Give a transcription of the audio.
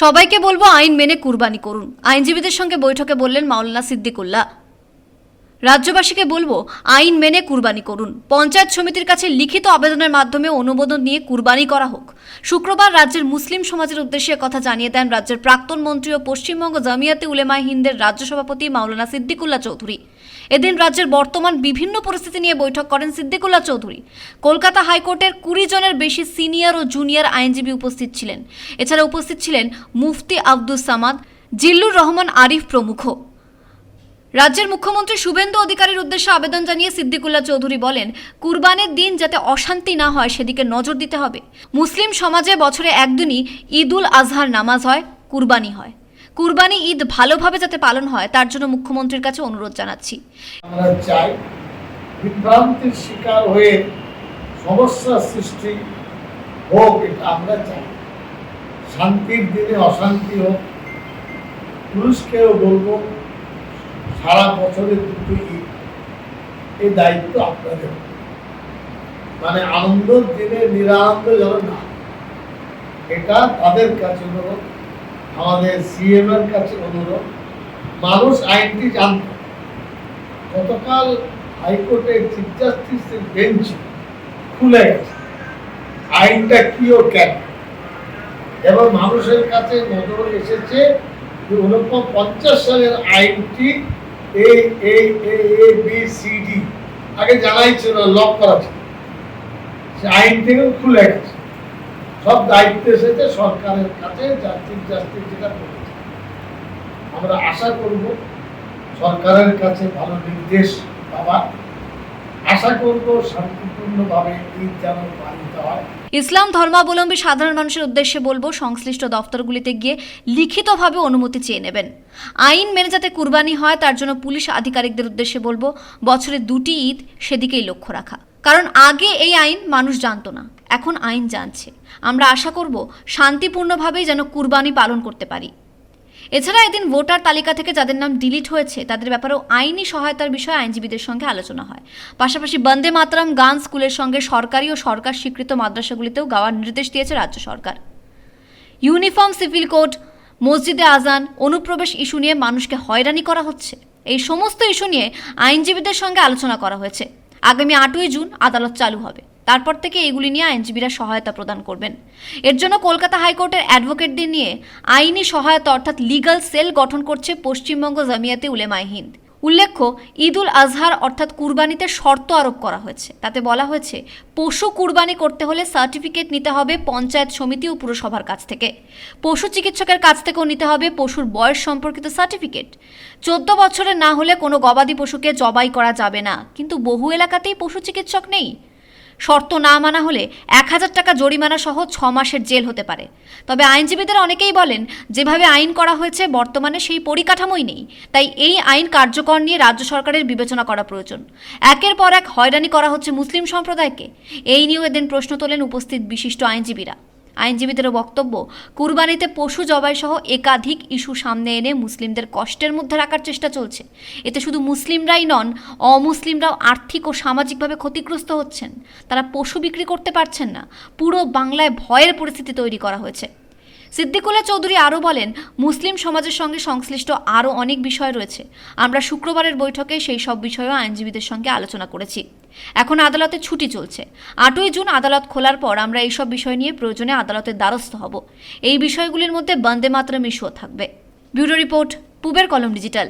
সবাইকে বলবো আইন মেনে কুরবানি করুন। আইনজীবীদের সঙ্গে বৈঠকে বললেন মাওলানা সিদ্দিকুল্লাহ। রাজ্যবাসীকে বলবো আইন মেনে কুরবানি করুন। পঞ্চায়েত সমিতির কাছে লিখিত আবেদনের মাধ্যমে অনুমোদন নিয়ে কুরবানি করা হোক। শুক্রবার রাজ্যের মুসলিম সমাজের উদ্দেশ্যে কথা জানিয়ে দেন রাজ্যের প্রাক্তন মন্ত্রী ও পশ্চিমবঙ্গ জামিয়াতে উলেমায়ে হিন্দের রাজ্য সভাপতি মাওলানা সিদ্দিকুল্লাহ চৌধুরী। এদিন রাজ্যের বর্তমান বিভিন্ন পরিস্থিতি নিয়ে বৈঠক করেন সিদ্দিকুল্লাহ চৌধুরী। কলকাতা হাইকোর্টের 20 জনের বেশি সিনিয়র ও জুনিয়র আইনজীবী উপস্থিত ছিলেন। এছাড়া উপস্থিত ছিলেন মুফতি আব্দুস সামাদ, জিল্লুর রহমান আরিফ প্রমুখ। রাজ্যের মুখ্যমন্ত্রী শুভেন্দু অধিকারীর উদ্দেশ্যে আবেদন জানিয়ে সিদ্দিকুল্লাহ চৌধুরী বলেন, কুরবানের দিন যাতে অশান্তি না হয় সেদিকে নজর দিতে হবে। মুসলিম সমাজে বছরে একদিনই ঈদ উল আজহার নামাজ হয়, কুরবানি হয়। কুরবানি ঈদ ভালোভাবে যাতে পালন হয় তার জন্য মুখ্যমন্ত্রীর কাছে অনুরোধ জানাচ্ছি। আমরা চাই বিভ্রান্তির শিকার হয়ে সমস্যা সৃষ্টি হোক, এটা আমরা চাই। শান্তির দিনে অশান্তি হোক। পুলিশকেও বলবো সারা বছরের দুটো ঈদ, এই দায়িত্ব আপনাদের। মানে আনন্দের দিনে নিরানন্দ যেন না, এটা তাদের কাছে অনুরোধ, আমাদের সিএম এর কাছে অনুরোধ। মানুষ আইনটি জানত। গতকাল হাইকোর্টের চিফ জাস্টিসের বেঞ্চ খুলে গেছে আইনটা কি ও কেন, এবং মানুষের কাছে নজর এসেছে যে 49 সালের আইনটি ABCD আগে জানাই ছিল, লক করা ছিল, সে আইন থেকেও খুলে গেছে। সব দায়িত্ব এসেছে সরকারের কাছে, চিফ জাস্টিস যেটা করেছে। আমরা আশা করব সরকারের কাছে ভালো নির্দেশ পাওয়া। আশা করব শান্তিপূর্ণভাবে ঈদ যেন পালিত হয়। ইসলাম ধর্মাবলম্বী সাধারণ মানুষের উদ্দেশ্যে বলবো সংশ্লিষ্ট দফতরগুলিতে গিয়ে লিখিতভাবে অনুমতি চেয়ে নেবেন। আইন মেনে যাতে কুরবানি হয় তার জন্য পুলিশ আধিকারিকদের উদ্দেশ্যে বলবো বছরে 2টি ঈদ সেদিকেই লক্ষ্য রাখা। কারণ আগে এই আইন মানুষ জানতো না, এখন আইন জানছে। আমরা আশা করব শান্তিপূর্ণভাবেই যেন কুরবানি পালন করতে পারি। এছাড়া এদিন ভোটার তালিকা থেকে যাদের নাম ডিলিট হয়েছে তাদের ব্যাপারেও আইনি সহায়তার বিষয়ে আইনজীবীদের সঙ্গে আলোচনা হয়। পাশাপাশি বন্দে মাতরম গান স্কুলের সঙ্গে সরকারি ও সরকার স্বীকৃত মাদ্রাসাগুলিতেও গাওয়ার নির্দেশ দিয়েছে রাজ্য সরকার। ইউনিফর্ম সিভিল কোড, মসজিদে আজান, অনুপ্রবেশ ইস্যু নিয়ে মানুষকে হয়রানি করা হচ্ছে। এই সমস্ত ইস্যু নিয়ে আইনজীবীদের সঙ্গে আলোচনা করা হয়েছে। আগামী 8ই জুন আদালত চালু হবে। তারপর থেকে এগুলি নিয়ে আইনজীবীরা সহায়তা প্রদান করবেন। এর জন্য কলকাতা হাইকোর্টের অ্যাডভোকেটদের নিয়ে আইনি সহায়তা অর্থাৎ লিগ্যাল সেল গঠন করছে পশ্চিমবঙ্গ জামিয়াতে উলেমায়ে হিন্দ। উল্লেখ্য, ঈদ উল আজহার অর্থাৎ কুরবানিতে শর্ত আরোপ করা হয়েছে। তাতে বলা হয়েছে পশু কুরবানি করতে হলে সার্টিফিকেট নিতে হবে পঞ্চায়েত সমিতি ও পুরসভার কাছ থেকে। পশু চিকিৎসকের কাছ থেকেও নিতে হবে পশুর বয়স সম্পর্কিত সার্টিফিকেট। 14 বছরের না হলে কোনো গবাদি পশুকে জবাই করা যাবে না। কিন্তু বহু এলাকাতেই পশু চিকিৎসক নেই। শর্ত না মানা হলে 1000 টাকা জরিমানা সহ 6 মাসের জেল হতে পারে। তবে আইনজীবীদের অনেকেই বলেন, যেভাবে আইন করা হয়েছে বর্তমানে সেই পরিকাঠামোই নেই। তাই এই আইন কার্যকর নিয়ে রাজ্য সরকারের বিবেচনা করা প্রয়োজন। একের পর এক হয়রানি করা হচ্ছে মুসলিম সম্প্রদায়কে। এই নিয়েও এদিন প্রশ্ন তোলেন উপস্থিত বিশিষ্ট আইনজীবীরা। আইনজীবীদেরও বক্তব্য, কুরবানিতে পশু জবাই সহ একাধিক ইস্যু সামনে এনে মুসলিমদের কষ্টের মধ্যে রাখার চেষ্টা চলছে। এতে শুধু মুসলিমরাই নন, অমুসলিমরাও আর্থিক ও সামাজিকভাবে ক্ষতিগ্রস্ত হচ্ছেন। তারা পশু বিক্রি করতে পারছেন না। পুরো বাংলায় ভয়ের পরিস্থিতি তৈরি করা হয়েছে। সিদ্দিকুল্লাহ চৌধুরী আরও বলেন, মুসলিম সমাজের সঙ্গে সংশ্লিষ্ট আরও অনেক বিষয় রয়েছে। আমরা শুক্রবারের বৈঠকে সেই সব বিষয়েও আইনজীবীদের সঙ্গে আলোচনা করেছি। এখন আদালতে ছুটি চলছে। 8ই জুন আদালত খোলার পর আমরা এইসব বিষয় নিয়ে প্রয়োজনে আদালতের দ্বারস্থ হব। এই বিষয়গুলির মধ্যে বন্দে মাতরম ইস্যুও থাকবে। ব্যুরো রিপোর্ট, পূবের কলম ডিজিটাল।